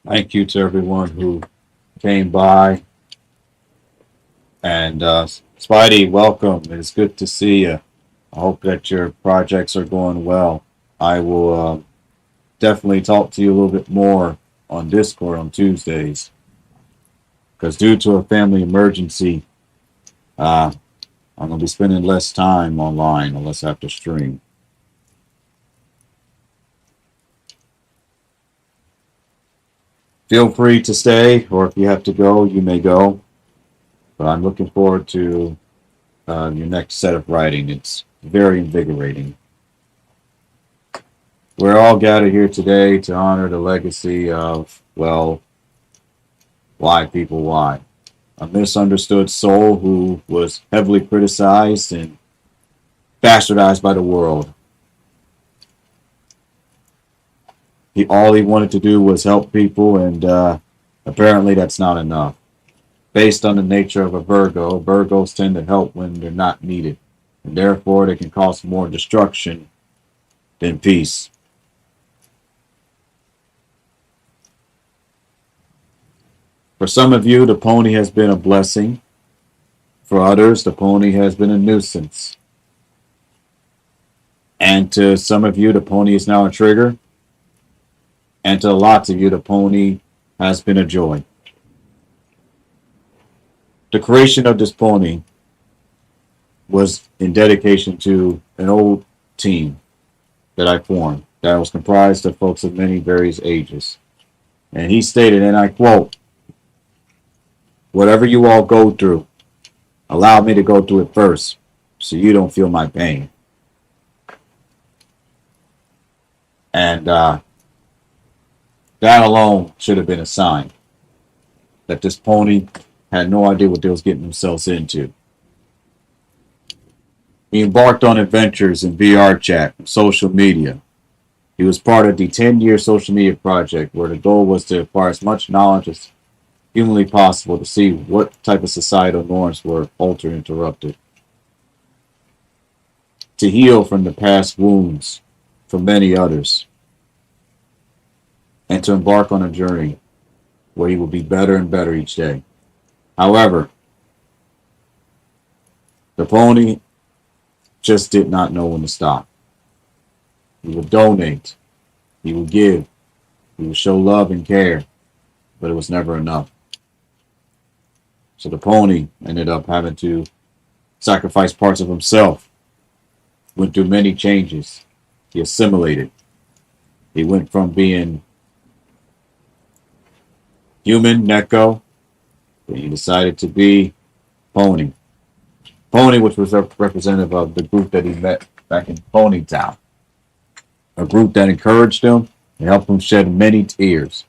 Thank you to everyone who came by. And Spidey, welcome. It's good to see you. I hope that your projects are going well. I will definitely talk to you a little bit more on Discord on Tuesdays because due to a family emergency, uh, I'm going to be spending less time online unless I have to stream. Feel free to stay, or if you have to go, you may go. But I'm looking forward to your next set of writing. It's very invigorating. We're all gathered here today to honor the legacy of, well, why people why. A misunderstood soul who was heavily criticized and bastardized by the world. All he wanted to do was help people, and apparently that's not enough. Based on the nature of a Virgo, Virgos tend to help when they're not needed, and therefore they can cause more destruction than peace. For some of you, the pony has been a blessing. For others, the pony has been a nuisance. And to some of you, the pony is now a trigger. And to lots of you, the pony has been a joy. The creation of this pony was in dedication to an old team that I formed that was comprised of folks of many various ages. And he stated, and I quote, "Whatever you all go through, allow me to go through it first so you don't feel my pain." And that alone should have been a sign that this pony had no idea what they was getting themselves into. He embarked on adventures in VR chat and social media. He was part of the 10-year social media project where the goal was to acquire as much knowledge as humanly possible to see what type of societal norms were altered and interrupted. To heal from the past wounds from many others. And to embark on a journey where he will be better and better each day. However, the pony just did not know when to stop. He would donate, he would give, he would show love and care, but it was never enough. So the pony ended up having to sacrifice parts of himself, went through many changes. He assimilated. He went from being human, Neko, then he decided to be Pony. Pony, which was representative of the group that he met back in Ponytown. A group that encouraged him and helped him shed many tears.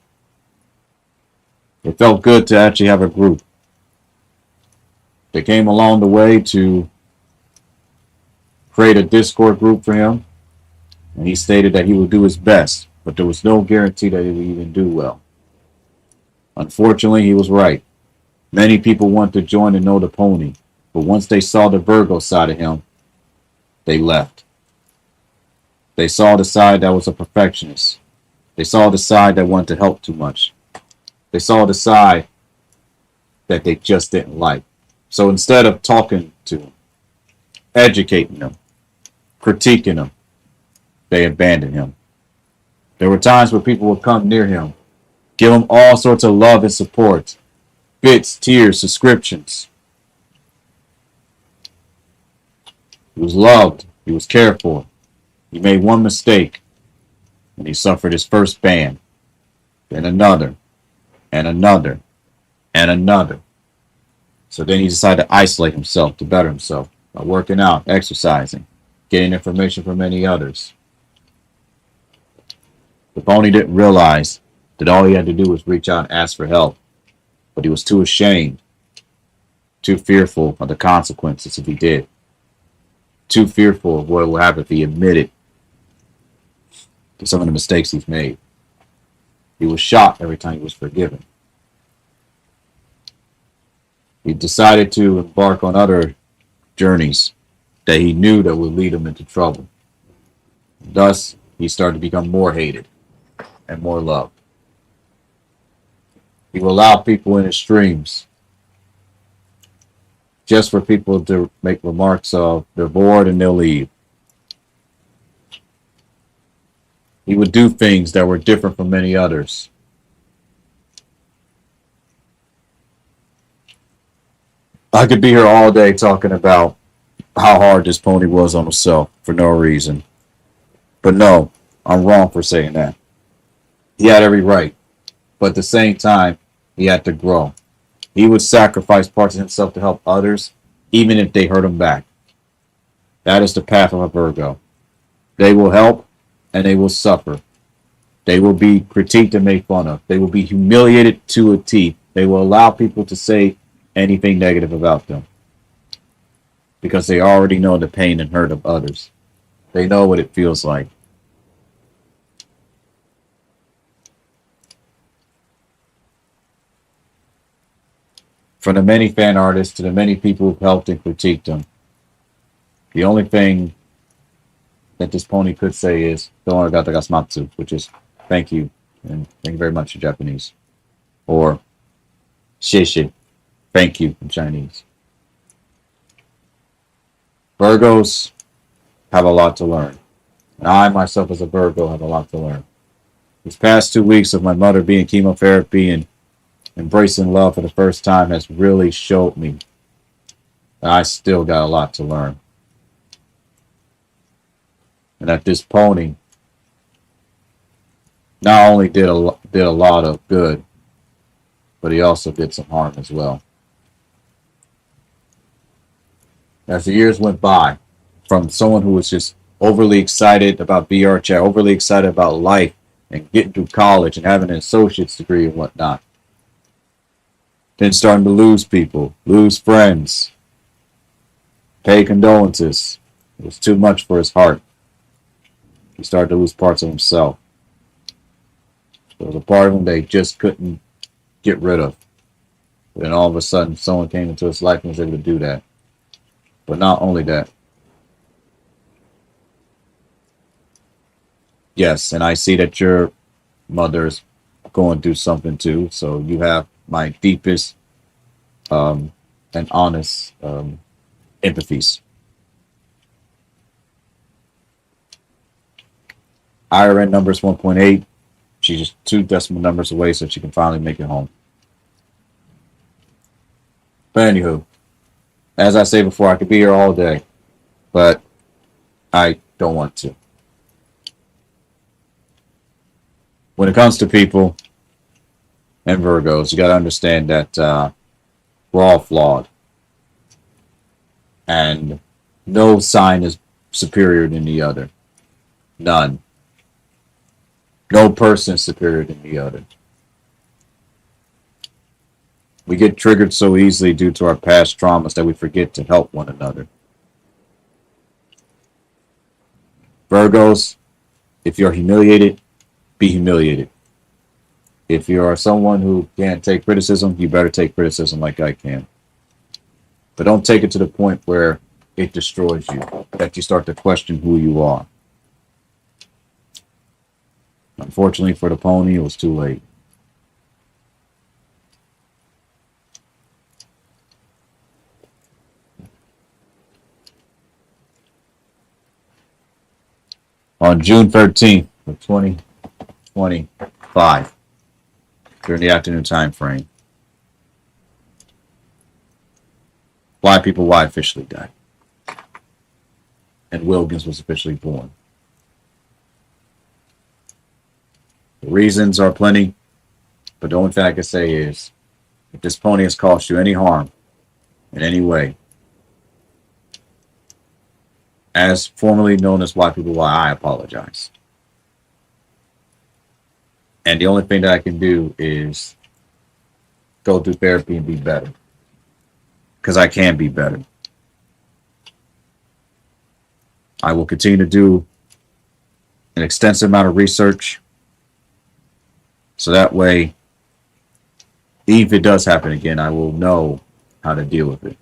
It felt good to actually have a group. They came along the way to create a Discord group for him, and he stated that he would do his best, but there was no guarantee that he would even do well. Unfortunately, he was right. Many people wanted to join and know the pony, but once they saw the Virgo side of him, they left. They saw the side that was a perfectionist. They saw the side that wanted to help too much. They saw the side that they just didn't like. So instead of talking to him, educating him, critiquing him, they abandoned him. There were times where people would come near him, give him all sorts of love and support, bits, tears, subscriptions. He was loved. He was cared for. He made one mistake, and he suffered his first ban, then another, and another, and another. So then he decided to isolate himself to better himself by working out, exercising, getting information from many others. The pony didn't realize that all he had to do was reach out and ask for help, but he was too ashamed, too fearful of the consequences if he did, too fearful of what would happen if he admitted to some of the mistakes he's made. He was shocked every time he was forgiven. He decided to embark on other journeys that he knew that would lead him into trouble. Thus, he started to become more hated and more loved. He will allow people in his streams just for people to make remarks of they're bored and they'll leave. He would do things that were different from many others. I could be here all day talking about how hard this pony was on himself for no reason. But no, I'm wrong for saying that. He had every right. But at the same time, he had to grow. He would sacrifice parts of himself to help others, even if they hurt him back. That is the path of a Virgo. They will help and they will suffer. They will be critiqued and made fun of. They will be humiliated to a T. They will allow people to say anything negative about them because they already know the pain and hurt of others. They know what it feels like. From the many fan artists to the many people who've helped and critiqued them, the only thing that this pony could say is "Don't arigato gozaimasu," which is thank you and thank you very much in Japanese, or "Shishi," thank you in Chinese. Virgos have a lot to learn, and I myself as a Virgo have a lot to learn. These past 2 weeks of my mother being chemotherapy and embracing love for the first time has really showed me that I still got a lot to learn. And that this pony not only did a lot of good, but he also did some harm as well. As the years went by, from someone who was just overly excited about VR chat, overly excited about life and getting through college and having an associate's degree and whatnot, then starting to lose people, lose friends, pay condolences. It was too much for his heart. He started to lose parts of himself. There was a part of him they just couldn't get rid of. Then all of a sudden, someone came into his life and was able to do that. But not only that. Yes, and I see that your mother's going through something too. So you have my deepest and honest empathies. IRN number is 1.8. She's just 2 decimal numbers away so she can finally make it home. But anywho, as I say before, I could be here all day, but I don't want to. When it comes to people and Virgos, you got to understand that we're all flawed. And no sign is superior than the other. None. No person is superior than the other. We get triggered so easily due to our past traumas that we forget to help one another. Virgos, if you're humiliated, be humiliated. If you are someone who can't take criticism, you better take criticism like I can. But don't take it to the point where it destroys you, that you start to question who you are. Unfortunately for the pony, it was too late. On June 13th of 2025, during the afternoon time frame, Whypeoplewhyy officially died. And Wilkins was officially born. The reasons are plenty, but the only thing I can say is, if this pony has caused you any harm in any way, as formerly known as Whypeoplewhyy, I apologize. And the only thing that I can do is go through therapy and be better. Because I can be better. I will continue to do an extensive amount of research. So that way, even if it does happen again, I will know how to deal with it.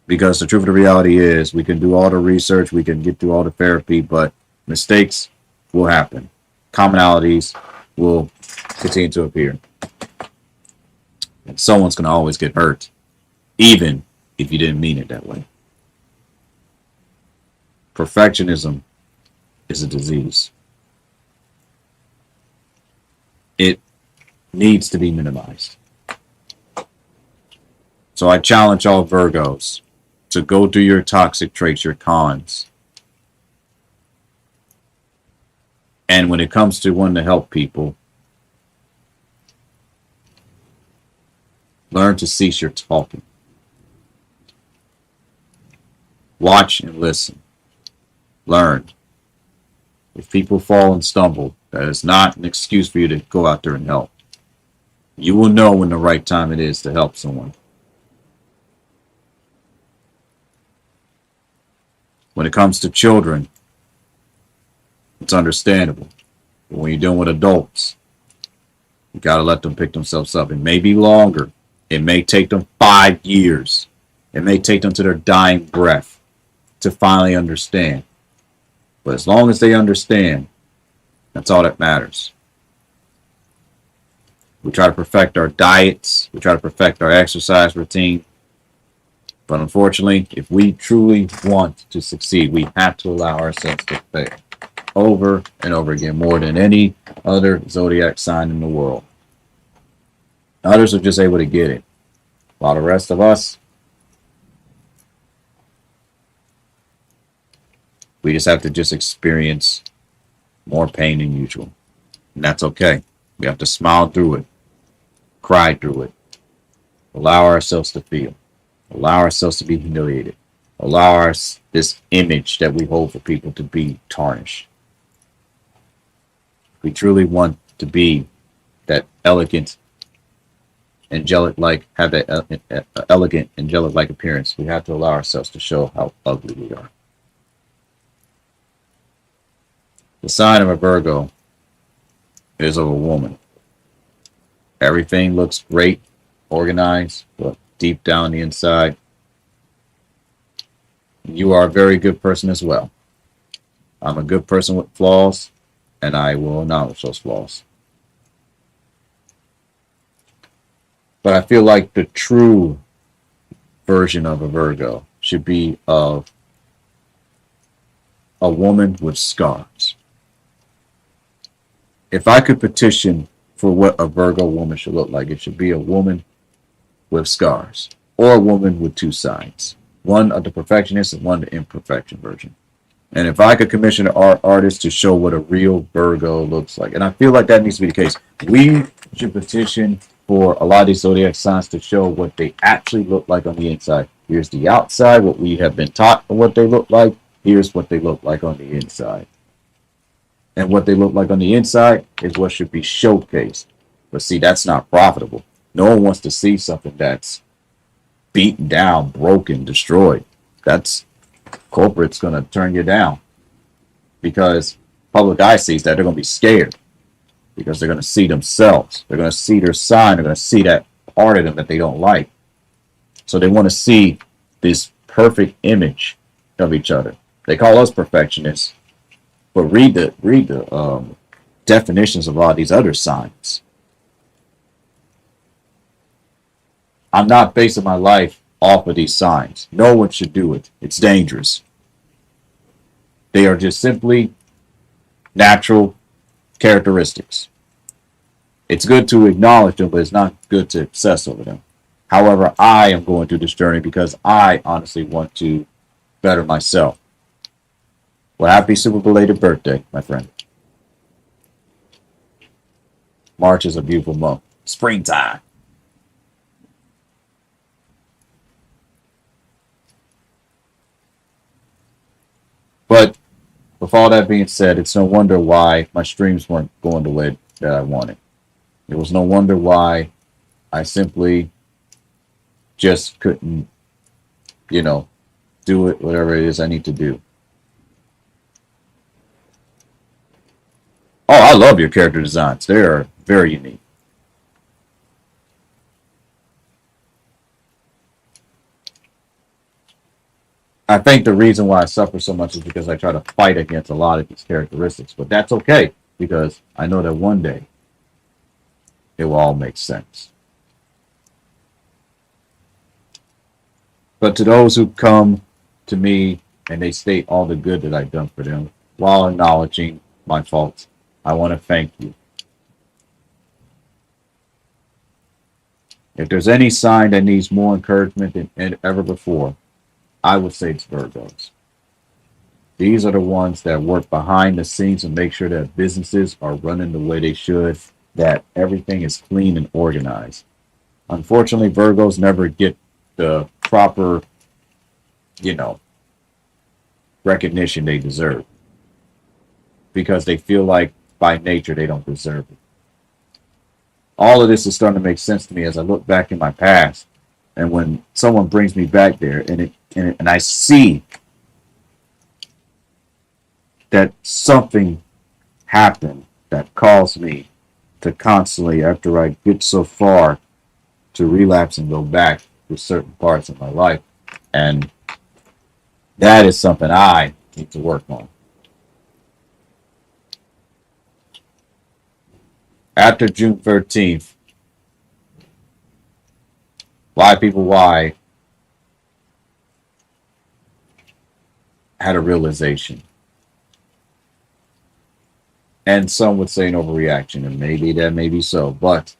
Because the truth of the reality is, we can do all the research, we can get through all the therapy, but mistakes will happen. Commonalities will continue to appear. And someone's going to always get hurt, even if you didn't mean it that way. Perfectionism is a disease. It needs to be minimized. So I challenge all Virgos to go through your toxic traits, your cons. And when it comes to wanting to help people, learn to cease your talking. Watch and listen. Learn. If people fall and stumble, that is not an excuse for you to go out there and help. You will know when the right time it is to help someone. When it comes to children, it's understandable. But when you're dealing with adults, you got to let them pick themselves up. It may be longer. It may take them 5 years. It may take them to their dying breath to finally understand. But as long as they understand, that's all that matters. We try to perfect our diets. We try to perfect our exercise routine. But unfortunately, if we truly want to succeed, we have to allow ourselves to fail over and over again, more than any other zodiac sign in the world. Others are just able to get it, while the rest of us, we just have to just experience more pain than usual. And that's okay. We have to smile through it, cry through it, allow ourselves to feel. Allow ourselves to be humiliated. Allow this image that we hold for people to be tarnished. If we truly want to be that elegant, angelic-like, have that elegant, angelic-like appearance, we have to allow ourselves to show how ugly we are. The sign of a Virgo is of a woman. Everything looks great, organized, but deep down the inside, you are a very good person as well. I'm a good person with flaws, and I will acknowledge those flaws. But I feel like the true version of a Virgo should be of a woman with scars. If I could petition for what a Virgo woman should look like, it should be a woman with scars, or a woman with two sides, one of the perfectionist and one the imperfection version. And if I could commission an artist to show what a real Virgo looks like, and I feel like that needs to be the case, we should petition for a lot of these zodiac signs to show what they actually look like on the inside. Here's the outside, what we have been taught what they look like. Here's what they look like on the inside. And what they look like on the inside is what should be showcased. But see, that's not profitable. No one wants to see something that's beaten down, broken, destroyed. That's corporate's going to turn you down, because public eye sees that, they're going to be scared, because they're going to see themselves. They're going to see their sign. They're going to see that part of them that they don't like. So they want to see this perfect image of each other. They call us perfectionists, but read the definitions of all these other signs. I'm not basing my life off of these signs. No one should do it. It's dangerous. They are just simply natural characteristics. It's good to acknowledge them, but it's not good to obsess over them. However, I am going through this journey because I honestly want to better myself. Well, happy super belated birthday, my friend. March is a beautiful month. Springtime. But with all that being said, it's no wonder why my streams weren't going the way that I wanted. It was no wonder why I simply just couldn't, do it, whatever it is I need to do. Oh, I love your character designs. They are very unique. I think the reason why I suffer so much is because I try to fight against a lot of these characteristics. But that's okay, because I know that one day it will all make sense. But to those who come to me and they state all the good that I've done for them while acknowledging my faults, I want to thank you. If there's any sign that needs more encouragement than ever before, I would say it's Virgos. These are the ones that work behind the scenes and make sure that businesses are running the way they should, that everything is clean and organized. Unfortunately, Virgos never get the proper, you know, recognition they deserve because they feel like by nature they don't deserve it. All of this is starting to make sense to me as I look back in my past, and when someone brings me back there, and I see that something happened that caused me to constantly, after I get so far, to relapse and go back to certain parts of my life, and that is something I need to work on. After June 13th, Whypeoplewhyy had a realization. And some would say an overreaction, and maybe that may be so. But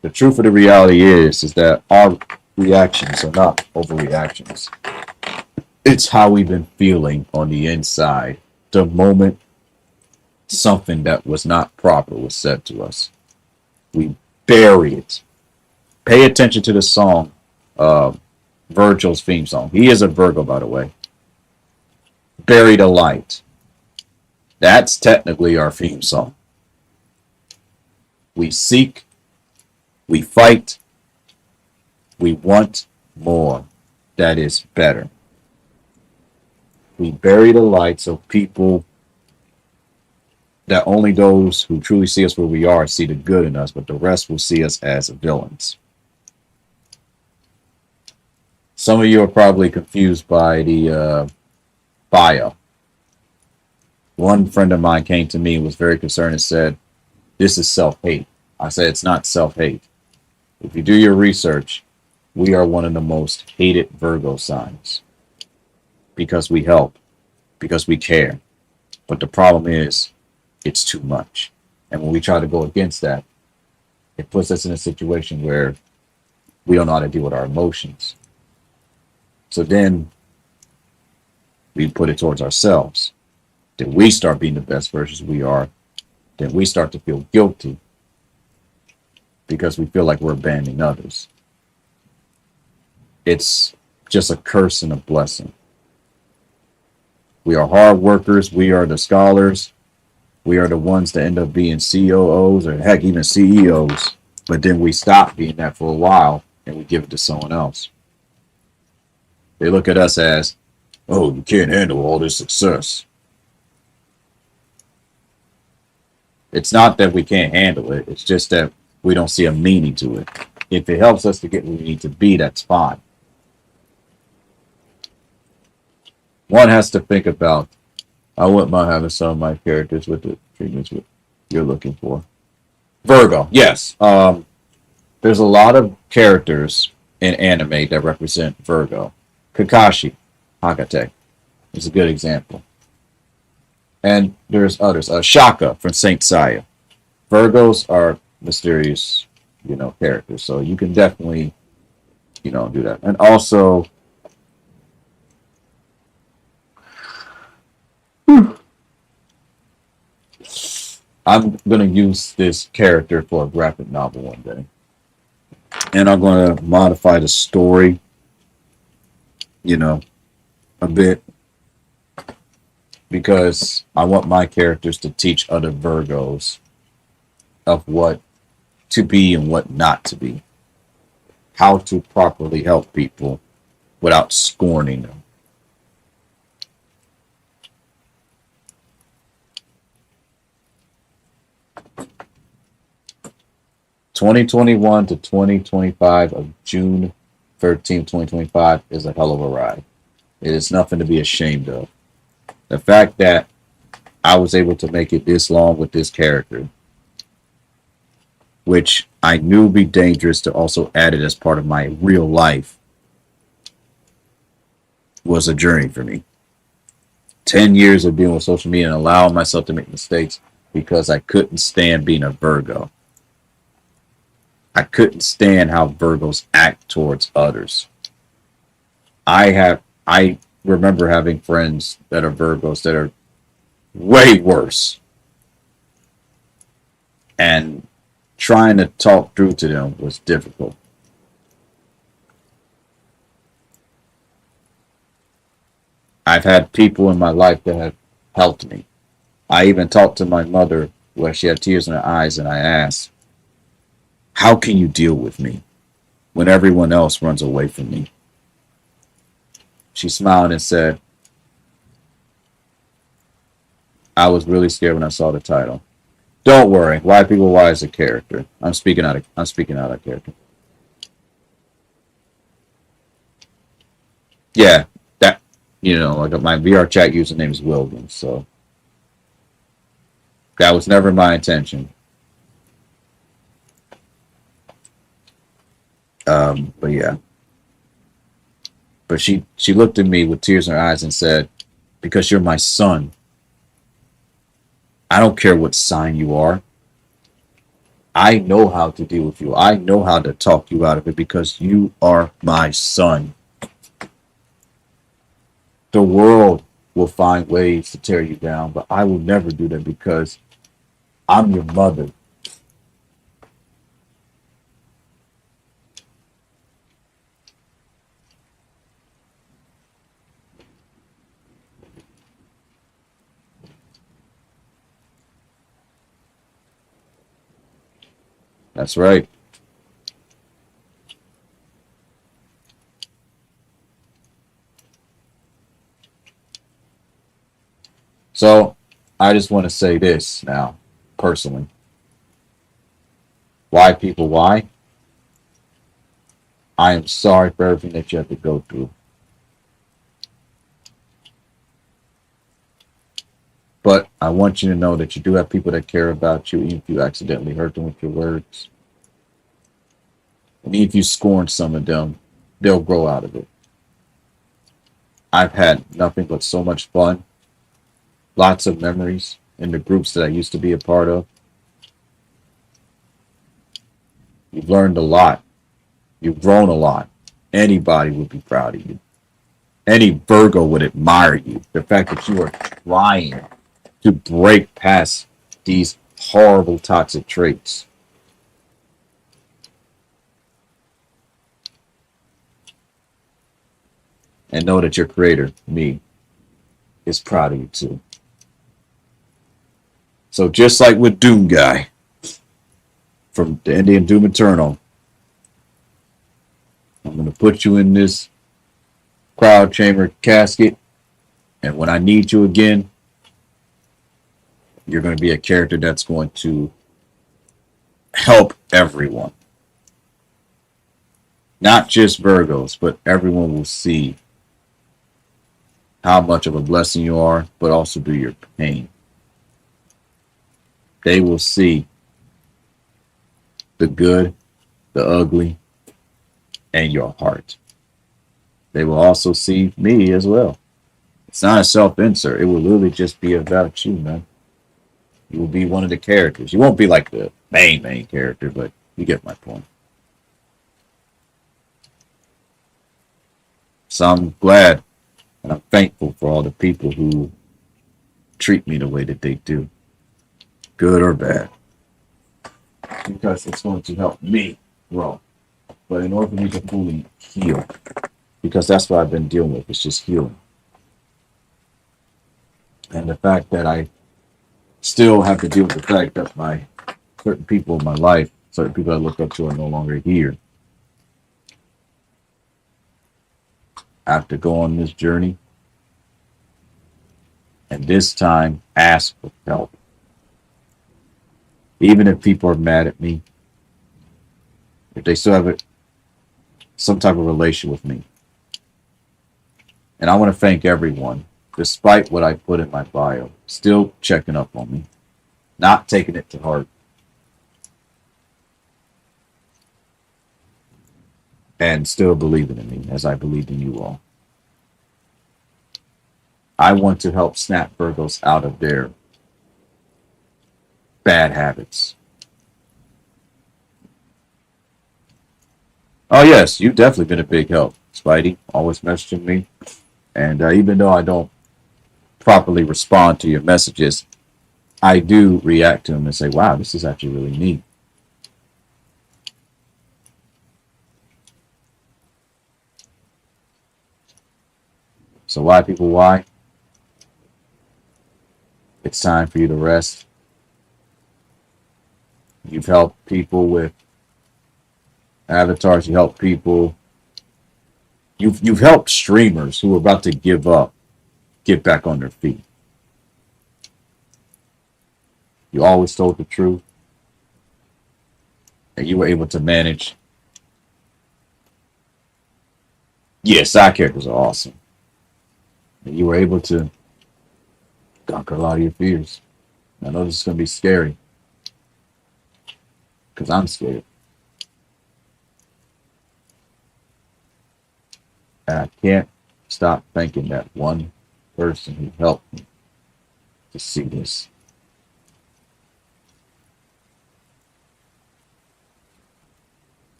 the truth of the reality is that our reactions are not overreactions. It's how we've been feeling on the inside the moment something that was not proper was said to us. We bury it. Pay attention to the song, Virgil's theme song. He is a Virgo, by the way. Bury the light. That's technically our theme song. We seek, we fight, we want more. That is better. We bury the light so people, that only those who truly see us where we are see the good in us, but the rest will see us as villains. Some of you are probably confused by the bio. One friend of mine came to me and was very concerned and said, "This is self-hate." I said, "It's not self-hate. If you do your research, we are one of the most hated Virgo signs because we help, because we care. But the problem is, it's too much. And when we try to go against that, it puts us in a situation where we don't know how to deal with our emotions. So then we put it towards ourselves. Then we start being the best versions we are. Then we start to feel guilty because we feel like we're abandoning others. It's just a curse and a blessing. We are hard workers. We are the scholars. We are the ones that end up being COOs or heck, even CEOs. But then we stop being that for a while and we give it to someone else. They look at us as, "Oh, you can't handle all this success." It's not that we can't handle it. It's just that we don't see a meaning to it. If it helps us to get where we need to be, that's fine. One has to think about, I wouldn't mind having some of my characters with the treatments you're looking for. Virgo, yes. There's a lot of characters in anime that represent Virgo. Kakashi, Hakate, is a good example. And there's others. Shaka from Saint Seiya. Virgos are mysterious, characters. So you can definitely, do that. And also, I'm going to use this character for a graphic novel one day. And I'm going to modify the story, a bit. Because I want my characters to teach other Virgos of what to be and what not to be. How to properly help people without scorning them. (2021 to 2025) of June 13th, 2025 is a hell of a ride. It is nothing to be ashamed of. The fact that I was able to make it this long with this character, which I knew would be dangerous to also add it as part of my real life, was a journey for me. 10 years of dealing with social media and allowing myself to make mistakes because I couldn't stand being a Virgo. I couldn't stand how Virgos act towards others. I remember having friends that are Virgos that are way worse, and trying to talk through to them was difficult. I've had people in my life that have helped me. I even talked to my mother where she had tears in her eyes, and I asked, how can you deal with me when everyone else runs away from me? She smiled and said, I was really scared when I saw the title. Don't worry, Whypeoplewhyy is a character. I'm speaking out of character. Yeah, that like my VR chat username is William, so that was never my intention. But yeah. But she looked at me with tears in her eyes and said, because you're my son, I don't care what sign you are. I know how to deal with you. I know how to talk you out of it because you are my son. The world will find ways to tear you down, but I will never do that because I'm your mother. That's right. So I just want to say this now, personally. Why? I am sorry for everything that you have to go through. But I want you to know that you do have people that care about you, even if you accidentally hurt them with your words. And even if you scorn some of them, they'll grow out of it. I've had nothing but so much fun, lots of memories in the groups that I used to be a part of. You've learned a lot. You've grown a lot. Anybody would be proud of you. Any Virgo would admire you. The fact that you are trying to break past these horrible toxic traits. And know that your creator, me, is proud of you too. So just like with Doom Guy from the Indian Doom Eternal, I'm going to put you in this crowd chamber casket, and when I need you again, you're going to be a character that's going to help everyone. Not just Virgos, but everyone will see how much of a blessing you are, but also do your pain. They will see the good, the ugly, and your heart. They will also see me as well. It's not a self-insert. It will literally just be about you, man. You will be one of the characters. You won't be like the main character, but you get my point. So I'm glad and I'm thankful for all the people who treat me the way that they do, good or bad, because it's going to help me grow. But in order for me to fully heal, because that's what I've been dealing with, it's just healing. And the fact that I still have to deal with the fact that my certain people in my life, certain people I look up to are no longer here. I have to go on this journey and this time ask for help. Even if people are mad at me, if they still have some type of relation with me. And I want to thank everyone, despite what I put in my bio, still checking up on me, not taking it to heart, and still believing in me as I believed in you all. I want to help snap Virgos out of their bad habits. Oh, yes, you've definitely been a big help, Spidey. Always messaging me. And even though I don't properly respond to your messages, I do react to them and say, wow, this is actually really neat. So, why, people, why? It's time for you to rest. You've helped people with avatars, you help people. You've helped streamers who are about to give up get back on their feet. You always told the truth, and you were able to manage. Yeah, side characters are awesome. And you were able to conquer a lot of your fears. I know this is going to be scary because I'm scared. And I can't stop thanking that one person who helped me to see this.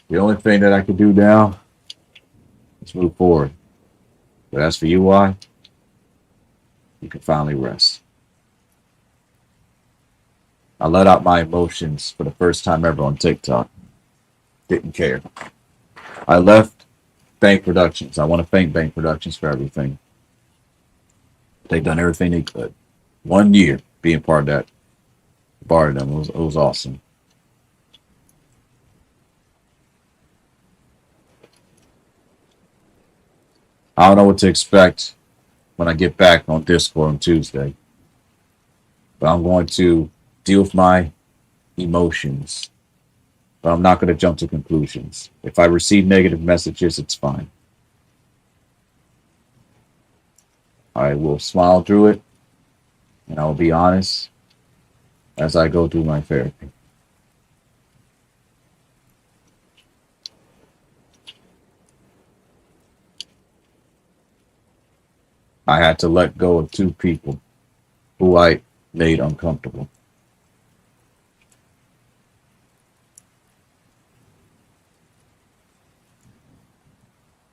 The only thing that I can do now is move forward. But as for you, why? You can finally rest. I let out my emotions for the first time ever on TikTok. Didn't care. I left Bank Productions. I want to thank Bank Productions for everything. They've done everything they could. 1 year being part of that. Part of them. It was awesome. I don't know what to expect when I get back on Discord on Tuesday. But I'm going to deal with my emotions. But I'm not going to jump to conclusions. If I receive negative messages, it's fine. I will smile through it, and I will be honest as I go through my therapy. I had to let go of 2 people who I made uncomfortable.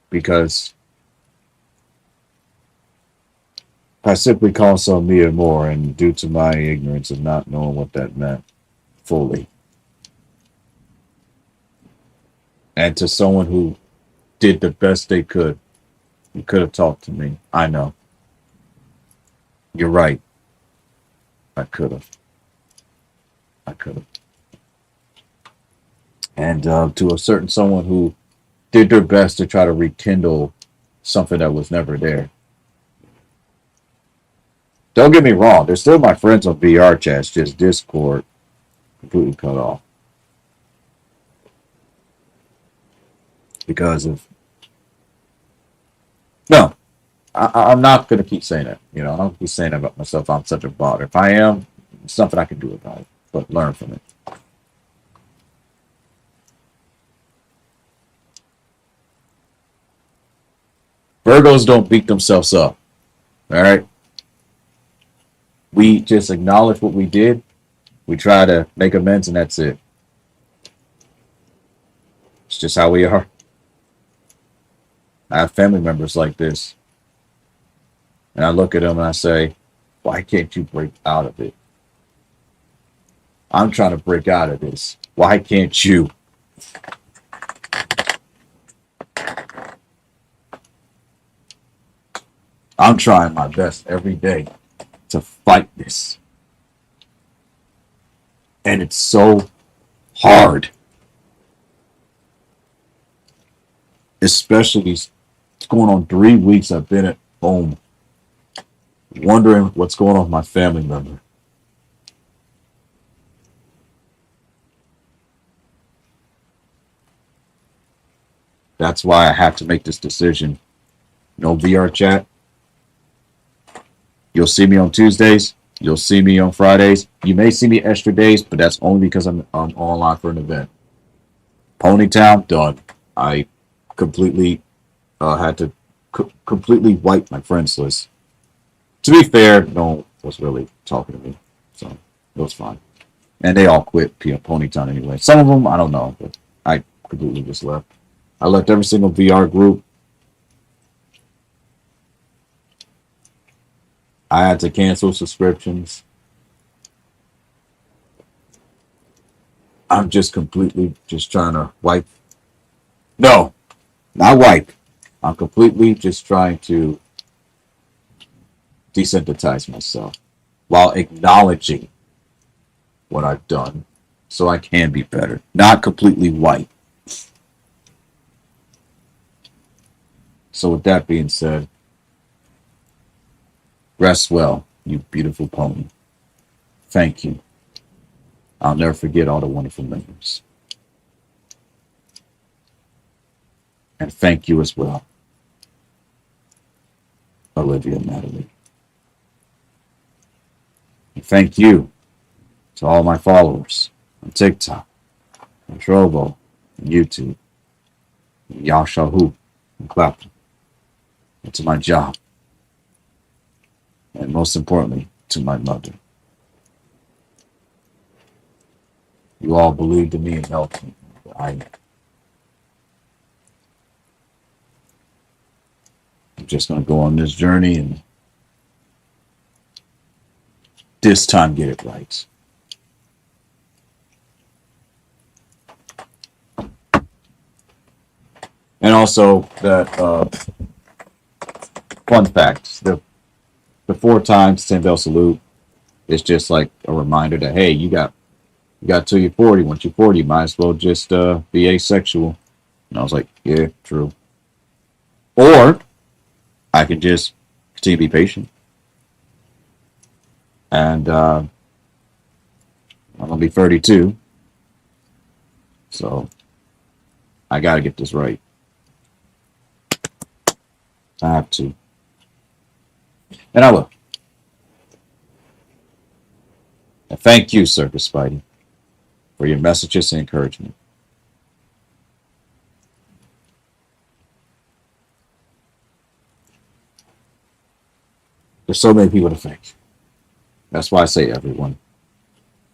Because I simply called some mere more, and due to my ignorance of not knowing what that meant fully, and to someone who did the best they could, you could have talked to me. I know. You're right. I could have. I could have. And to a certain someone who did their best to try to rekindle something that was never there. Don't get me wrong, they're still my friends on VR chats, just Discord completely cut off. Because of. No, I'm not going to keep saying that. You know, I don't keep saying about myself, I'm such a bother. If I am, there's something I can do about it, but learn from it. Virgos don't beat themselves up. All right. We just acknowledge what we did. We try to make amends, and that's it. It's just how we are. I have family members like this. And I look at them and I say, why can't you break out of it? I'm trying to break out of this. Why can't you? I'm trying my best every day to fight this. And it's so hard. Especially these, it's going on 3 weeks I've been at home wondering what's going on with my family member. That's why I have to make this decision. No VR chat. You'll see me on Tuesdays. You'll see me on Fridays. You may see me extra days, but that's only because I'm online for an event. Ponytown, done. I completely had to completely wipe my friends list. To be fair, no one was really talking to me, so it was fine. And they all quit Ponytown anyway. Some of them, I don't know, but I completely just left. I left every single VR group. I had to cancel subscriptions. I'm just completely just trying to wipe. No, not wipe. I'm completely just trying to desensitize myself while acknowledging what I've done so I can be better. Not completely wipe. So with that being said, rest well, you beautiful pony. Thank you. I'll never forget all the wonderful memories. And thank you as well, Olivia and Natalie. And thank you to all my followers on TikTok, and Trovo, and YouTube, and Yashahu, and Clapton, and to my job, and most importantly, to my mother. You all believed in me and helped me. I'm just going to go on this journey and this time get it right. And also that fun fact, the 4 times 10 bell salute is just like a reminder that, hey, you got till you're 40. Once you're 40, you might as well just be asexual. And I was like, yeah, true. Or I can just continue to be patient. And I'm going to be 32. So I got to get this right. I have to. And I will. And thank you, Circus Spidey, for your messages and encouragement. There's so many people to thank. That's why I say everyone.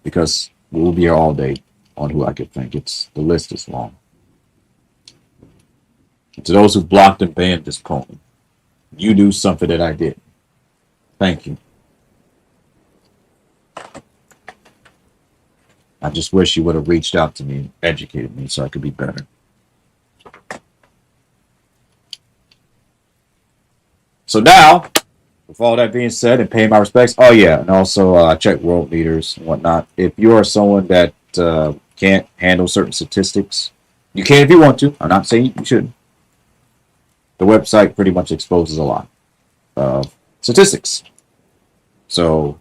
Because we'll be here all day on who I could thank. The list is long. And to those who blocked and banned this poem, you do something that I did. Thank you. I just wish you would have reached out to me and educated me so I could be better. So now, with all that being said and paying my respects, oh yeah, and also I check world leaders and whatnot. If you are someone that can't handle certain statistics, you can if you want to. I'm not saying you shouldn't. The website pretty much exposes a lot of statistics. So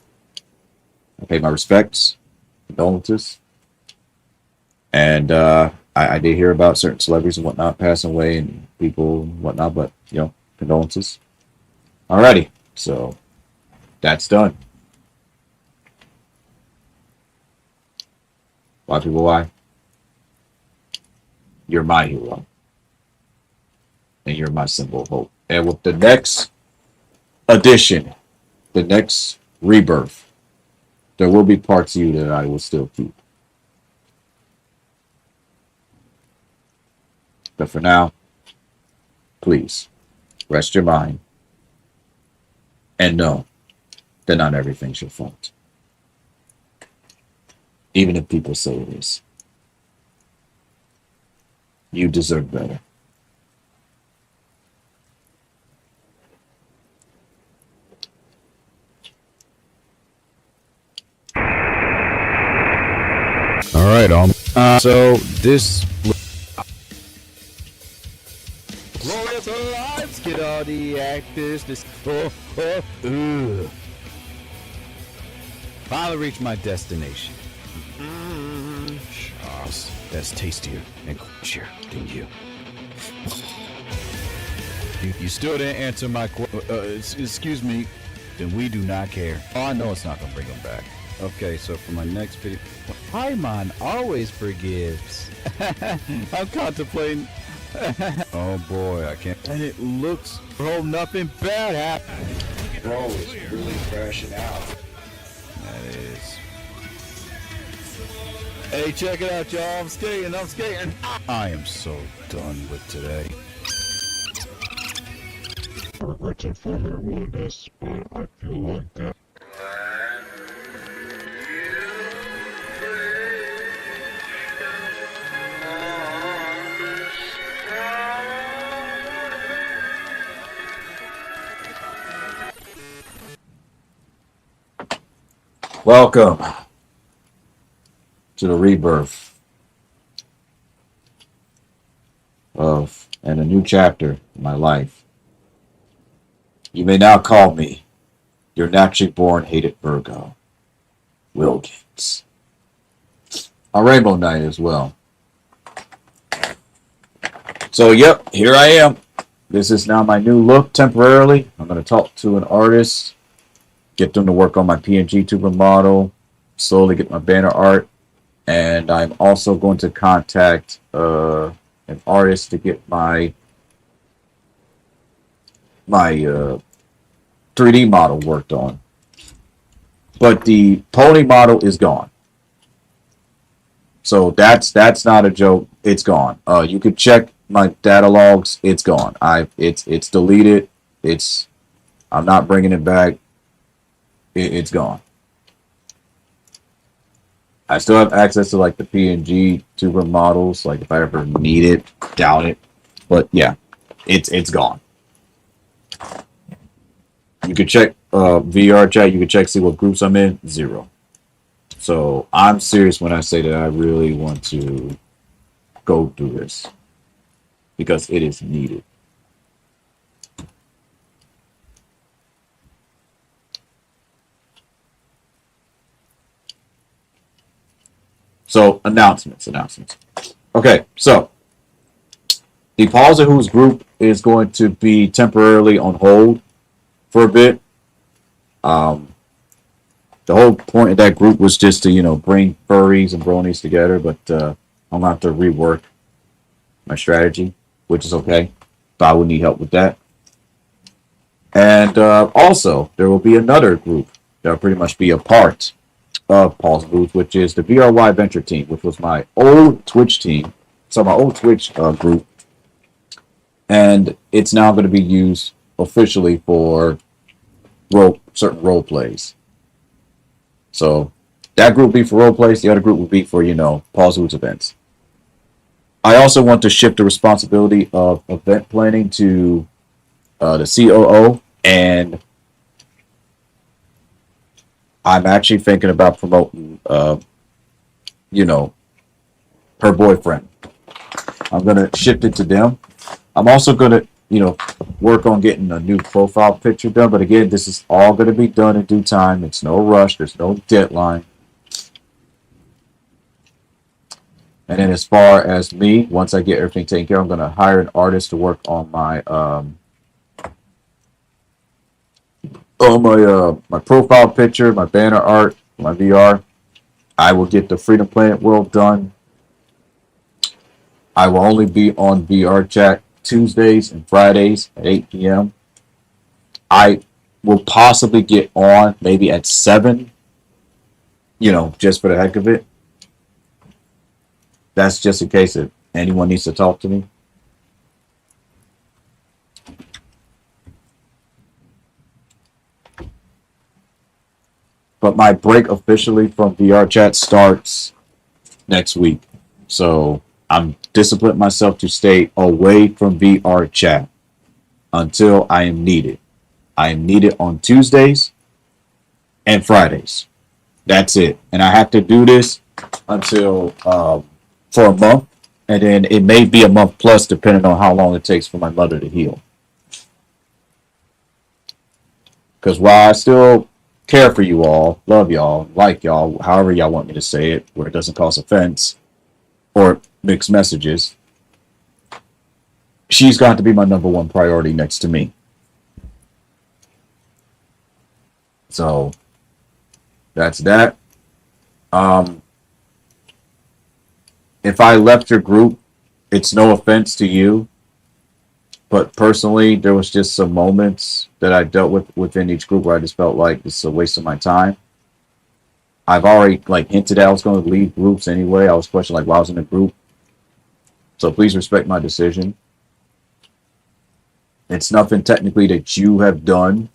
I pay my respects, condolences. And I did hear about certain celebrities and whatnot passing away and people and whatnot, but, condolences. Alrighty, so that's done. Whypeoplewhyy? You're my hero. And you're my symbol of hope. And with the next edition, the next rebirth, there will be parts of you that I will still keep. But for now, please rest your mind and know that not everything's your fault. Even if people say it is. You deserve better. All right, so this glorious lives get all the actors. Finally reached my destination. Charles, that's tastier and crunchier than you. You still didn't answer my excuse me. Then we do not care. Oh, I know it's not gonna bring them back. Okay, so for my next video, Paimon always forgives. I'm contemplating Oh boy, I can't. And it looks, bro, nothing bad happened. Bro, it's really crashing out. That is. Hey, check it out, y'all. I'm skating. I am so done with today. I regret to inform everyone this, but I feel like that. Welcome to the rebirth of and a new chapter in my life. You may now call me your naturally born hated Virgo, Wilkins. A Rainbow Knight as well. So, yep, here I am. This is now my new look temporarily. I'm going to talk to an artist, get them to work on my PNG tuber model, slowly get my banner art, and I'm also going to contact an artist to get my 3D model worked on. But the pony model is gone. So that's not a joke. It's gone. You could check my data logs. It's gone. It's deleted. I'm not bringing it back. It's gone. I still have access to like the PNG tuber models, like if I ever need it, doubt it. But yeah, it's gone. You could check VR chat. You could check see what groups I'm in. 0. So I'm serious when I say that I really want to go through this because it is needed. So announcements. Okay, so the Pause of Who's group is going to be temporarily on hold for a bit. The whole point of that group was just to, bring furries and bronies together, but I'm going to have to rework my strategy, which is okay. But I would need help with that. And also, there will be another group that will pretty much be a part of Paul's booth, which is the BRY Venture Team, which was my old Twitch team. So my old Twitch group. And it's now going to be used officially for certain role plays. So that group will be for role plays. The other group will be for, Paul's Booth's events. I also want to shift the responsibility of event planning to the COO, and I'm actually thinking about promoting, her boyfriend. I'm going to shift it to them. I'm also going to, work on getting a new profile picture done. But again, this is all going to be done in due time. It's no rush. There's no deadline. And then as far as me, once I get everything taken care of, I'm going to hire an artist to work on my my profile picture, my banner art, my VR. I will get the Freedom Planet World done. I will only be on VR chat Tuesdays and Fridays at 8 p.m. I will possibly get on maybe at 7, just for the heck of it. That's just in case if anyone needs to talk to me. But my break officially from VR chat starts next week. So I'm disciplining myself to stay away from VR chat until I am needed. I am needed on Tuesdays and Fridays. That's it. And I have to do this until for a month. And then it may be a month plus depending on how long it takes for my mother to heal. Because while I still care for you all, love y'all, like y'all, however y'all want me to say it, where it doesn't cause offense or mixed messages, she's got to be my number one priority next to me. So that's that. If I left your group it's no offense to you, but personally, there was just some moments that I dealt with within each group where I just felt like this is a waste of my time. I've already like hinted that I was going to leave groups anyway. I was questioning like why I was in a group. So please respect my decision. It's nothing technically that you have done.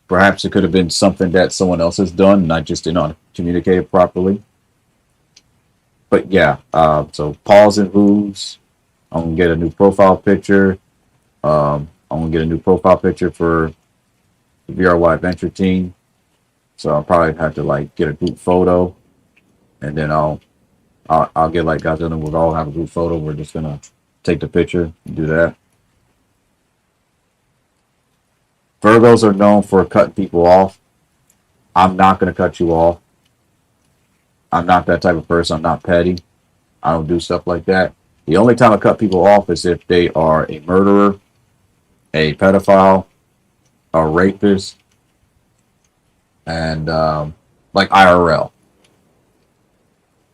Perhaps it could have been something that someone else has done and I just did not communicate it properly. But yeah, so pause and moves. I'm gonna get a new profile picture. I'm gonna get a new profile picture for the VRY Venture team. So I'll probably have to like get a group photo, and then I'll get like guys and we'll all have a group photo. We're just gonna take the picture and do that. Virgos are known for cutting people off. I'm not gonna cut you off. I'm not that type of person. I'm not petty. I don't do stuff like that. The only time I cut people off is if they are a murderer, a pedophile, a rapist, and like IRL.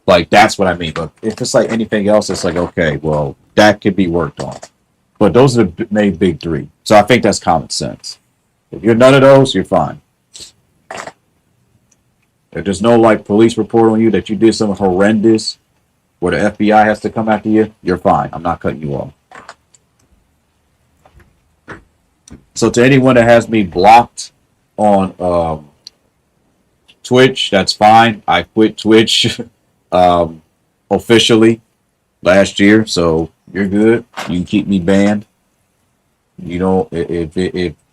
Like that's what I mean. But if it's like anything else, it's like okay, well that could be worked on. But those are the main big three. So I think that's common sense. If you're none of those, you're fine. If there's no like police report on you that you did something horrendous where the FBI has to come after you, you're fine. I'm not cutting you off. So to anyone that has me blocked on Twitch, that's fine. I quit Twitch officially last year, so you're good. You can keep me banned. You know, if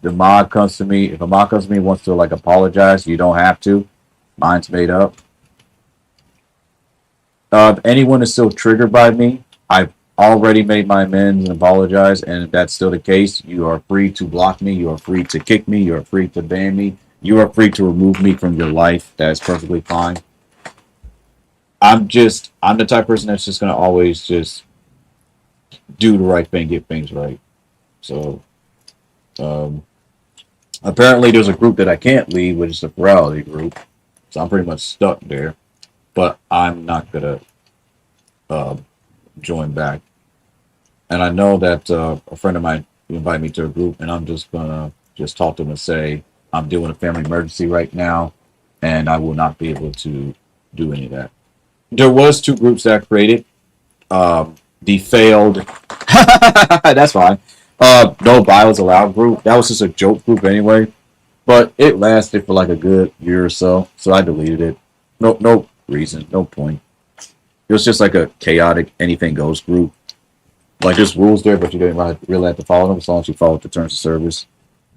the mod comes to me, if a mod comes to me and wants to like apologize, you don't have to. Mine's made up. If anyone is still triggered by me, I've already made my amends and apologized, and if that's still the case, you are free to block me, you are free to kick me, you are free to ban me, you are free to remove me from your life. That is perfectly fine. I'm the type of person that's just gonna always just do the right thing, get things right. So apparently there's a group that I can't leave, which is the plurality group. So I'm pretty much stuck there. But I'm not gonna join back. And I know that a friend of mine invited me to a group, and I'm just gonna just talk to them and say I'm dealing with a family emergency right now, and I will not be able to do any of that. There was 2 groups that I created. The failed that's fine. No violence allowed group. That was just a joke group anyway. But it lasted for like a good year or so. So I deleted it. No reason, no point. It was just like a chaotic anything goes group. Like there's rules there, but you didn't really have to follow them as long as you followed the terms of service.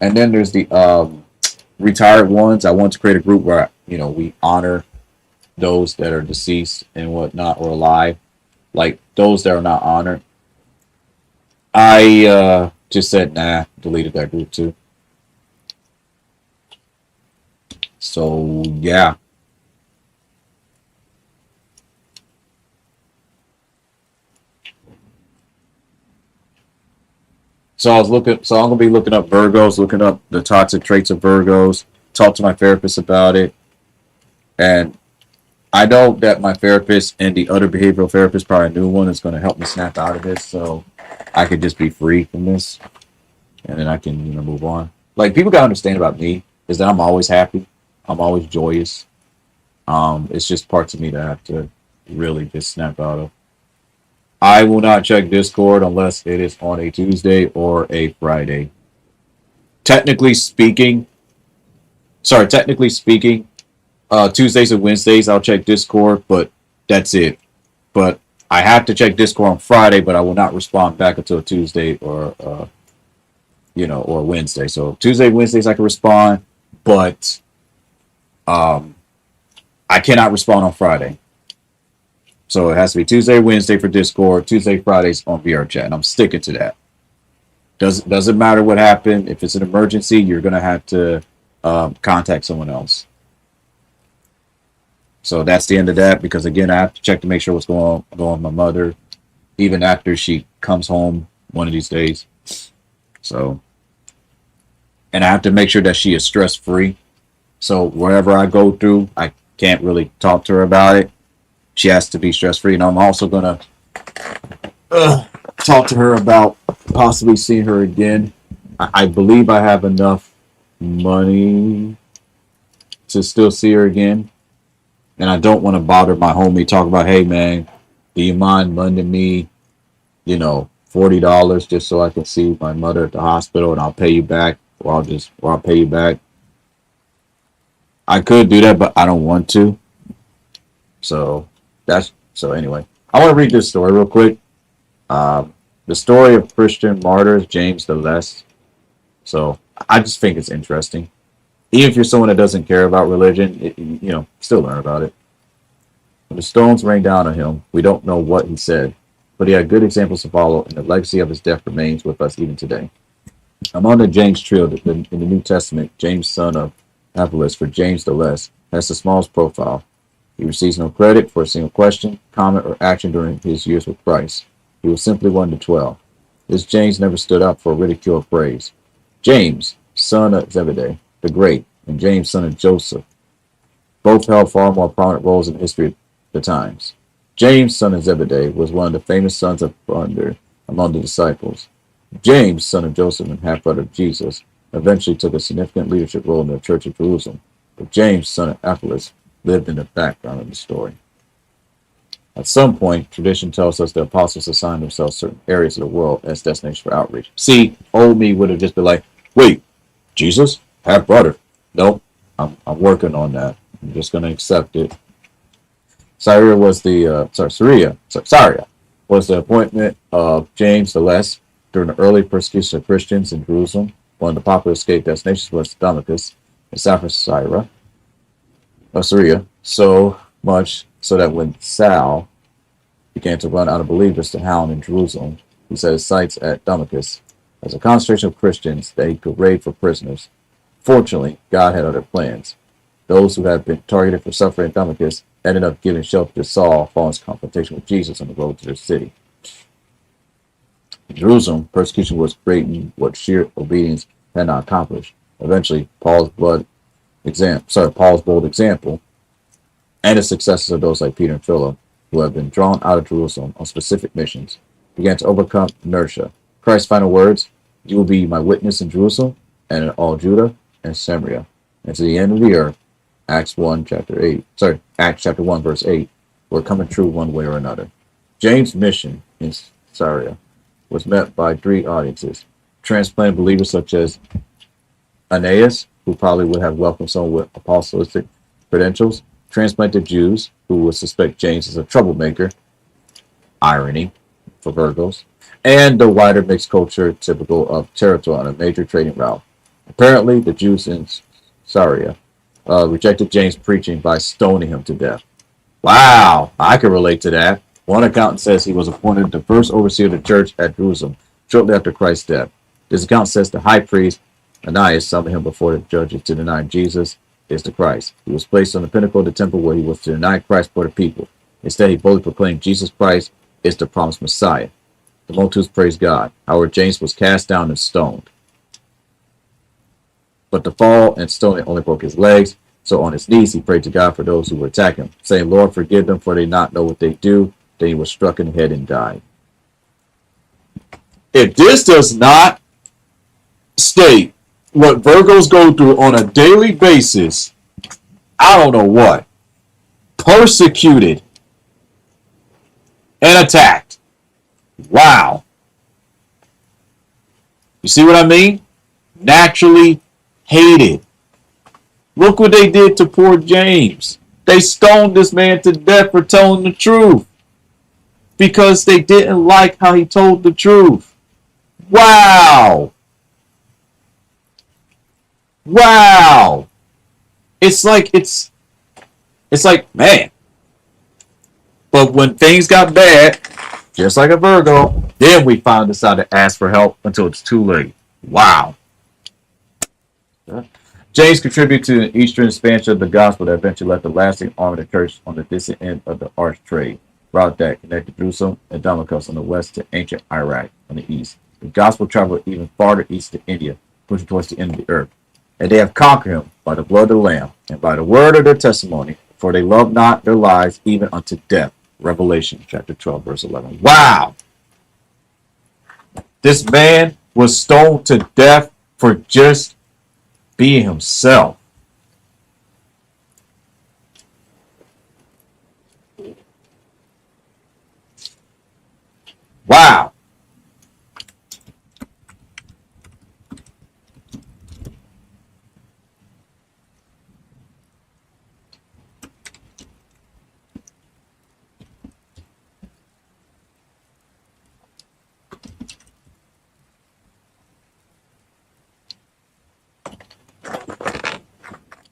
And then there's the retired ones. I want to create a group where we honor those that are deceased and whatnot or alive. Like those that are not honored. I just said nah, deleted that group too. So yeah. So I'm gonna be looking up Virgos, looking up the toxic traits of Virgos, talk to my therapist about it. And I know that my therapist and the other behavioral therapist, probably a new one, is gonna help me snap out of this so I can just be free from this. And then I can, move on. Like people gotta understand about me is that I'm always happy. I'm always joyous. It's just parts of me that I have to really just snap out of. I will not check Discord unless it is on a Tuesday or a Friday. Technically speaking, Tuesdays and Wednesdays I'll check Discord, but that's it. But I have to check Discord on Friday, but I will not respond back until Tuesday or or Wednesday. So Tuesday, Wednesdays I can respond, but I cannot respond on Friday. So it has to be Tuesday, Wednesday for Discord, Tuesday, Fridays on VR chat, and I'm sticking to that. Doesn't matter what happened. If it's an emergency, you're gonna have to contact someone else. So that's the end of that, because again, I have to check to make sure what's going on with my mother, even after she comes home one of these days. So, and I have to make sure that she is stress free. So wherever I go through, I can't really talk to her about it. She has to be stress free, and I'm also gonna talk to her about possibly seeing her again. I believe I have enough money to still see her again. And I don't want to bother my homie, talk about, hey man, do you mind lending me, $40 just so I can see my mother at the hospital and I'll pay you back, or I'll pay you back. I could do that, but I don't want to. So anyway. I want to read this story real quick. The story of Christian martyrs, James the Less. So I just think it's interesting. Even if you're someone that doesn't care about religion, still learn about it. When the stones rained down on him, we don't know what he said, but he had good examples to follow, and the legacy of his death remains with us even today. Among the James trio in the New Testament, James, son of Apollos, for James the Less, has the smallest profile. He receives no credit for a single question, comment, or action during his years with Christ. He was simply one of the 12. This James never stood up for ridicule or praise. James, son of Zebedee, the Great, and James, son of Joseph, both held far more prominent roles in the history of the times. James, son of Zebedee, was one of the famous sons of thunder among the disciples. James, son of Joseph and half-brother of Jesus, eventually took a significant leadership role in the Church of Jerusalem, but James, son of Apollos, lived in the background of the story. At some point, tradition tells us the apostles assigned themselves certain areas of the world as destinations for outreach. See, old me would have just been like, wait, Jesus? Half-brother? Nope, I'm working on that. I'm just going to accept it. Syria was the appointment of James the Less during the early persecution of Christians in Jerusalem. One of the popular escape destinations was Damascus in south of Syria, so much so that when Saul began to run out of believers to hound in Jerusalem, he set his sights at Damascus as a concentration of Christians that he could raid for prisoners. Fortunately, God had other plans. Those who had been targeted for suffering at Damascus ended up giving shelter to Saul following his confrontation with Jesus on the road to their city. In Jerusalem, persecution was great in what sheer obedience had not accomplished. Eventually, Paul's bold example, and the successes of those like Peter and Philip, who had been drawn out of Jerusalem on specific missions, began to overcome inertia. Christ's final words, "You will be my witness in Jerusalem and in all Judah and Samaria, and to the end of the earth," Acts chapter 1, verse 8, were coming true one way or another. James' mission in Syria was met by three audiences: transplanted believers such as Aeneas, who probably would have welcomed someone with apostolic credentials; transplanted Jews, who would suspect James as a troublemaker, irony for Virgos; and the wider mixed culture typical of territory on a major trading route. Apparently, the Jews in Syria rejected James' preaching by stoning him to death. Wow, I can relate to that. One accountant says he was appointed the first overseer of the church at Jerusalem shortly after Christ's death. This account says the high priest Ananias summoned him before the judges to deny Jesus is the Christ. He was placed on the pinnacle of the temple where he was to deny Christ for the people. Instead, he boldly proclaimed Jesus Christ is the promised Messiah. The multitudes praised God. However, James was cast down and stoned. But the fall and stoning only broke his legs, so on his knees he prayed to God for those who would attack him, saying, "Lord, forgive them, for they not know what they do." Then he was struck in the head and died. If this does not state what Virgos go through on a daily basis, I don't know what. Persecuted and attacked. Wow. You see what I mean? Naturally hated. Look what they did to poor James. They stoned this man to death for telling the truth because they didn't like how he told the truth. Wow. Wow. It's like, man. But when things got bad, just like a Virgo, then we finally decided to ask for help until it's too late. Wow. James contributed to the eastern expansion of the gospel that eventually left a lasting arm of the church on the distant end of the arch trade route that connected Jerusalem and Damascus on the west to ancient Iraq on the east. The gospel traveled even farther east to India, pushing towards the end of the earth. And they have conquered him by the blood of the Lamb and by the word of their testimony, for they love not their lives even unto death. Revelation chapter 12, verse 11. Wow! This man was stoned to death for just being himself. Wow.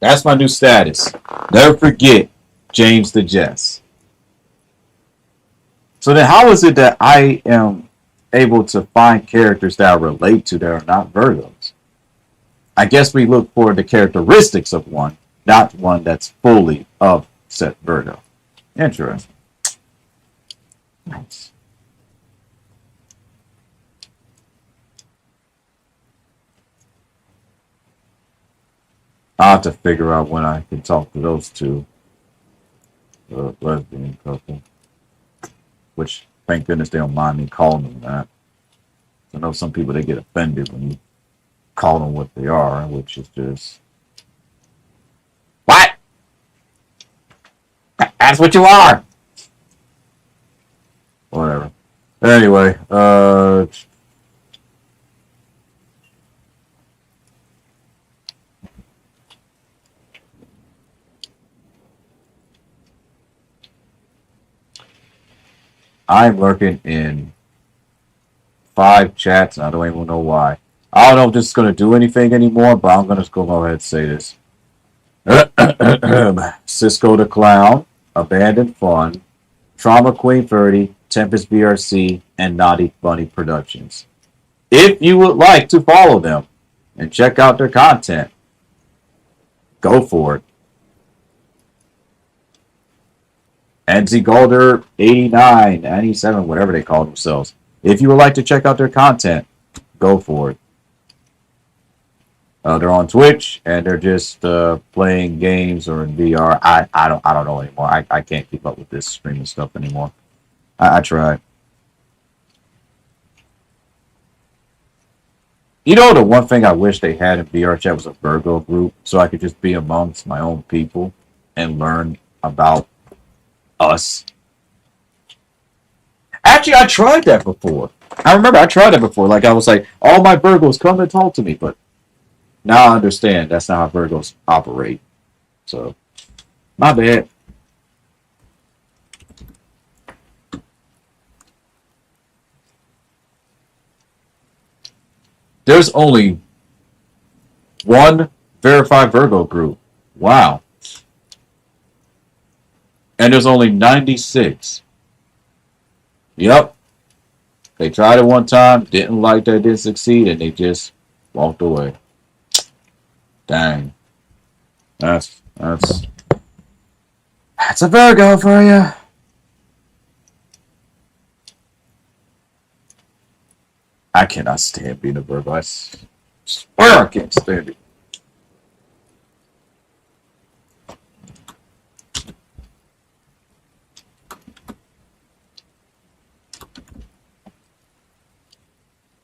That's my new status. Never forget James the Jess. So then how is it that I am able to find characters that I relate to that are not Virgos? I guess we look for the characteristics of one, not one that's fully of said Virgo. Interesting. Nice. I'll have to figure out when I can talk to those two lesbian couple. Which, thank goodness, they don't mind me calling them that. I know some people, they get offended when you call them what they are, which is just, what? That's what you are. Whatever. Anyway, I'm lurking in 5 chats, and I don't even know why. I don't know if this is going to do anything anymore, but I'm going to go ahead and say this. Cisco the Clown, Abandoned Fun, Trauma Queen 30, Tempest BRC, and Naughty Bunny Productions. If you would like to follow them and check out their content, go for it. NZ Golder 89, 97, whatever they call themselves. If you would like to check out their content, go for it. They're on Twitch and they're just playing games or in VR. I don't know anymore. I can't keep up with this streaming stuff anymore. I tried. You know, the one thing I wish they had in VR chat was a Virgo group, so I could just be amongst my own people and learn about us. Actually, I tried that before. I remember I tried that before. Like, I was like, all my Virgos come and talk to me, but now I understand that's not how Virgos operate. So, my bad. There's only one verified Virgo group. Wow. And there's only 96. Yep. They tried it one time, didn't like that it didn't succeed, and they just walked away. Dang. That's a Virgo for you. I cannot stand being a Virgo. I swear I can't stand it.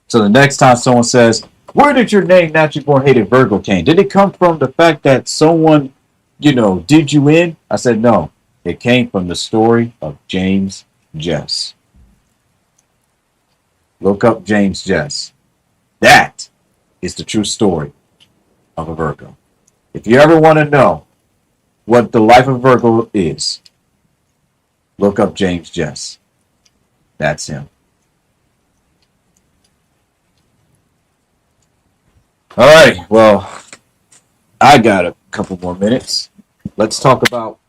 So the next time someone says, where did your name Naturally Born Hated Virgo came? Did it come from the fact that someone, did you in? I said, no. It came from the story of James Jess. Look up James Jess. That is the true story of a Virgo. If you ever want to know what the life of Virgo is, look up James Jess. That's him. All right, well, I got a couple more minutes. Let's talk about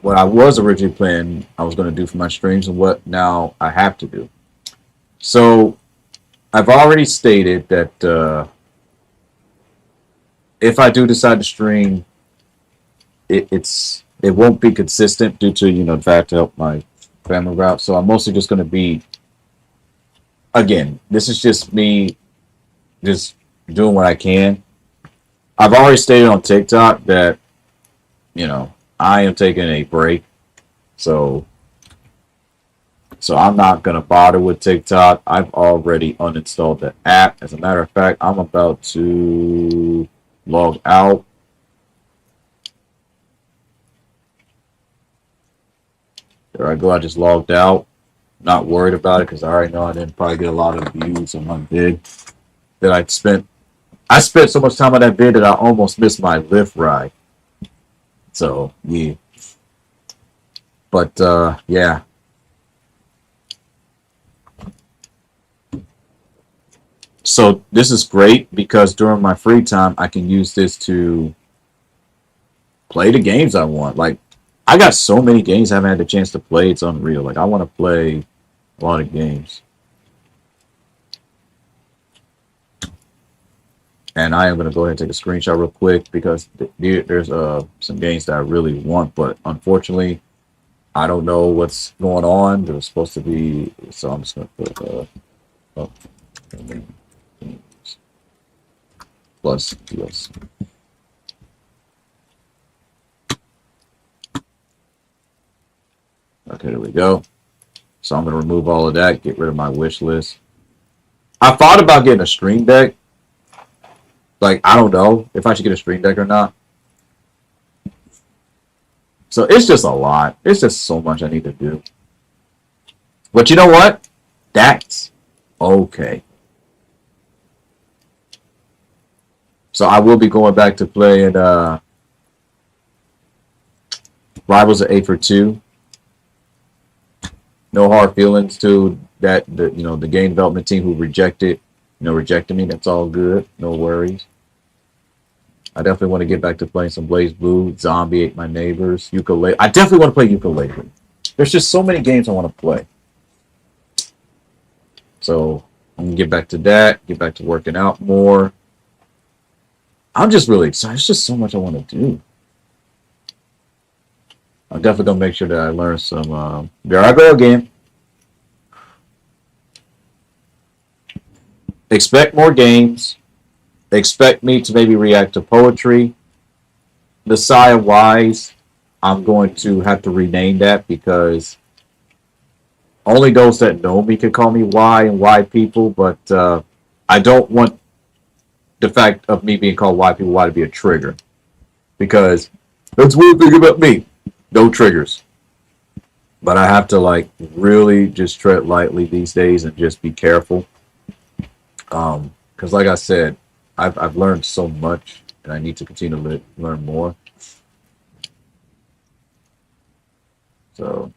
what I was originally planning I was going to do for my streams and what now I have to do. So I've already stated that if I do decide to stream, it won't be consistent due to the fact to help my family route. So I'm mostly just going to be, again, this is just me just doing what I can. I've already stated on TikTok that I am taking a break. So So I'm not gonna bother with TikTok. I've already uninstalled the app. As a matter of fact, I'm about to log out. There I go. I just logged out. Not worried about it because I already know I didn't probably get a lot of views on my vid that I spent. I spent so much time on that vid that I almost missed my Lyft ride. So yeah, but yeah. So this is great because during my free time I can use this to play the games I want. Like I got so many games I haven't had the chance to play. It's unreal. Like I want to play a lot of games. And I am going to go ahead and take a screenshot real quick because there's some games that I really want, but unfortunately, I don't know what's going on. There was supposed to be, so I'm just going to put oh, plus DLC. Okay, there we go. So I'm going to remove all of that, get rid of my wish list. I thought about getting a Stream Deck. Like, I don't know if I should get a Stream Deck or not. So it's just a lot. It's just so much I need to do. But you know what? That's okay. So I will be going back to playing Rivals of 8 for 2. No hard feelings to the game development team who rejected me. That's all good. No worries. I definitely want to get back to playing some Blaze Blue, Zombie Ate My Neighbors, Ukulele. I definitely want to play Ukulele. There's just so many games I want to play. So I'm gonna get back to that, get back to working out more. I'm just really excited. It's just so much I want to do. I'm definitely gonna make sure that I learn some. There I go again. Expect more games. Expect me to maybe react to poetry. The Sigh of Wise, I'm going to have to rename that because only those that know me can call me Why and Why People, but I don't want the fact of me being called Why People Why to be a trigger because that's one thing about me. No triggers. But I have to like really just tread lightly these days and just be careful. Because like I said, I've learned so much and I need to continue to learn more. So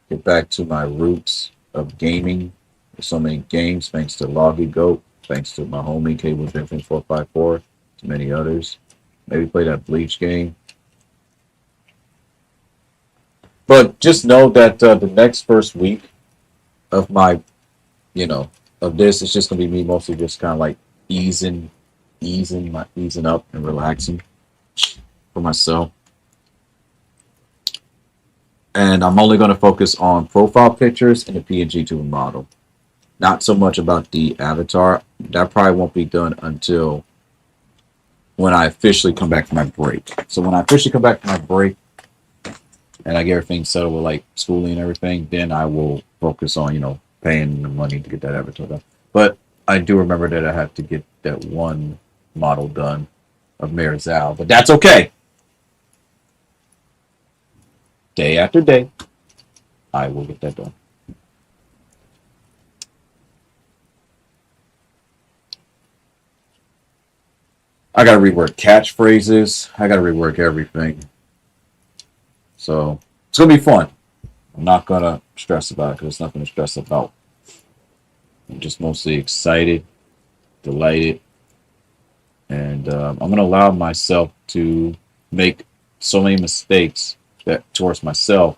get back to my roots of gaming. There's so many games thanks to Loggy Goat, thanks to my homie Cable Infinite 454, to many others. Maybe play that Bleach game. But just know that the next first week of my, of this, it's just gonna be me mostly just kind of like easing up and relaxing for myself. And I'm only going to focus on profile pictures and the PNG to model. Not so much about the avatar. That probably won't be done until when I officially come back from my break. So when I officially come back from my break and I get everything settled with like schooling and everything, then I will focus on, paying the money to get that avatar done. But I do remember that I have to get that one model done of Marizal, but that's okay. Day after day, I will get that done. I gotta rework catchphrases. I gotta rework everything. So it's gonna be fun. I'm not gonna stress about it because it's nothing to stress about. I'm just mostly excited, delighted, and I'm gonna allow myself to make so many mistakes that towards myself,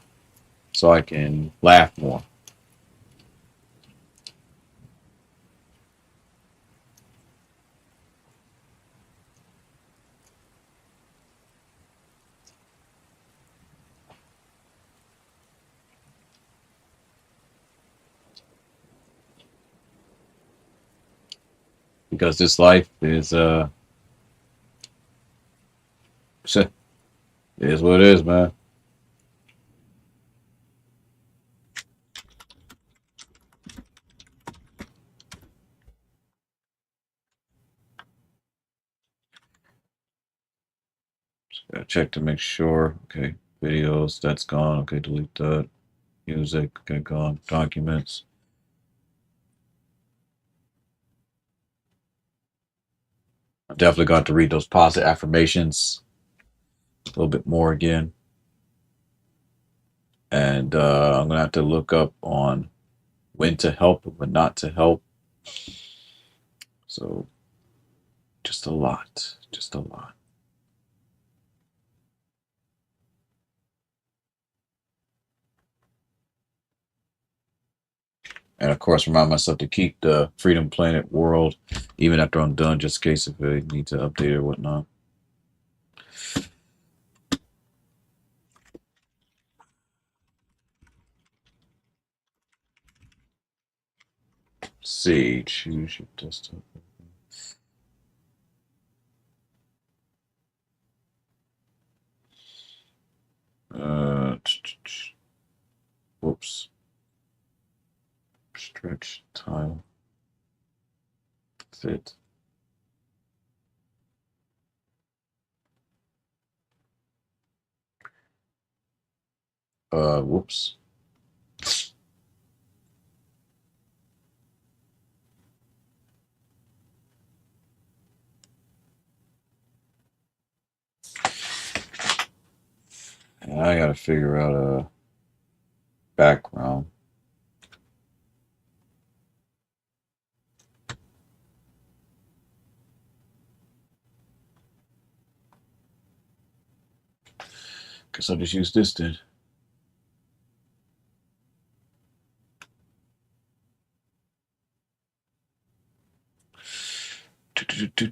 so I can laugh more. because this life is what it is, man. Gotta check to make sure. Okay, videos, that's gone. Okay, delete that. Music, okay, gone. Documents. I definitely got to read those positive affirmations a little bit more again. And I'm gonna have to look up on when to help and when not to help. So just a lot. Just a lot. And of course, remind myself to keep the Freedom Planet world even after I'm done, just in case if I need to update it or whatnot. See, choose your desktop. Whoops. Stretch tile. Fit. Whoops. And I gotta figure out a background. Guess I'll just use this then.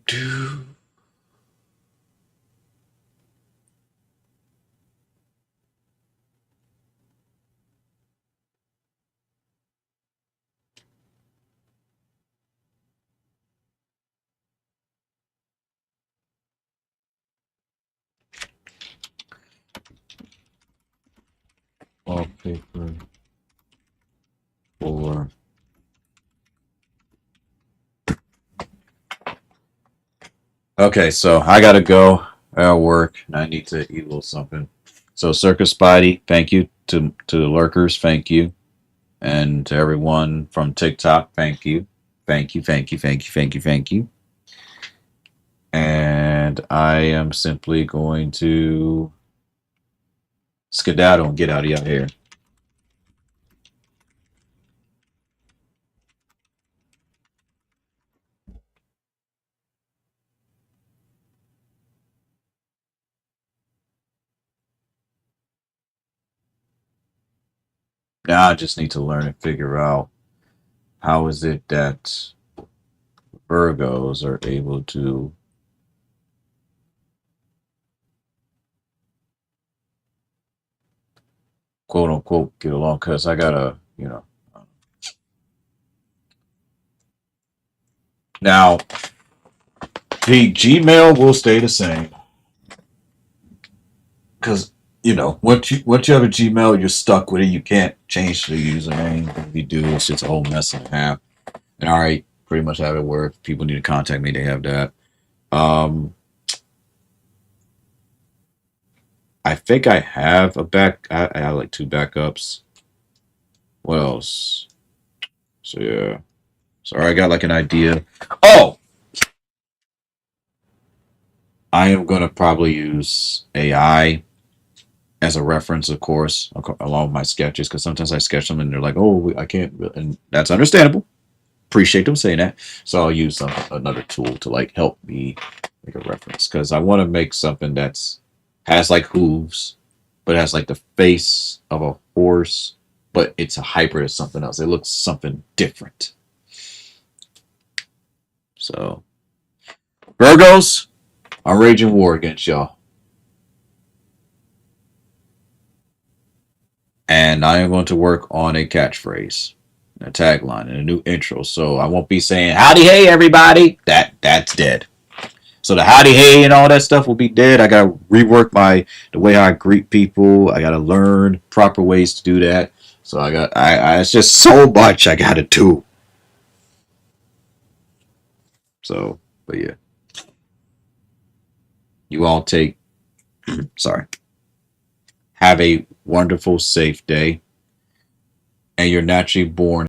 Do. Wallpaper for okay, so I gotta go. I gotta work and I need to eat a little something. So Circus Spidey, thank you to the lurkers, thank you. And to everyone from TikTok, thank you. Thank you, thank you, thank you, thank you, thank you. And I am simply going to skedaddle and get out of your hair. Now I just need to learn and figure out how is it that Virgos are able to quote unquote get along because I gotta, now the Gmail will stay the same because once you have a Gmail, you're stuck with it. You can't change the username. If you do, it's just a whole mess and a half. And I already pretty much have it where if people need to contact me, they have that. I think I have I have like two backups. What else? So yeah. Sorry, I got like an idea. Oh, I am gonna probably use AI as a reference, of course, along with my sketches, because sometimes I sketch them and they're like, "Oh, I can't," and that's understandable. Appreciate them saying that. So I'll use another tool to like help me make a reference because I want to make something that's has like hooves, but it has like the face of a horse, but it's a hybrid of something else. It looks something different. So Virgos, I'm raging war against y'all. And I am going to work on a catchphrase. a tagline and a new intro. So I won't be saying howdy hey everybody. That's dead. So the howdy hey and all that stuff will be dead. I gotta rework the way I greet people. I gotta learn proper ways to do that. So it's just so much I gotta do. So, but yeah, you all sorry, have a wonderful, safe day, and you're naturally born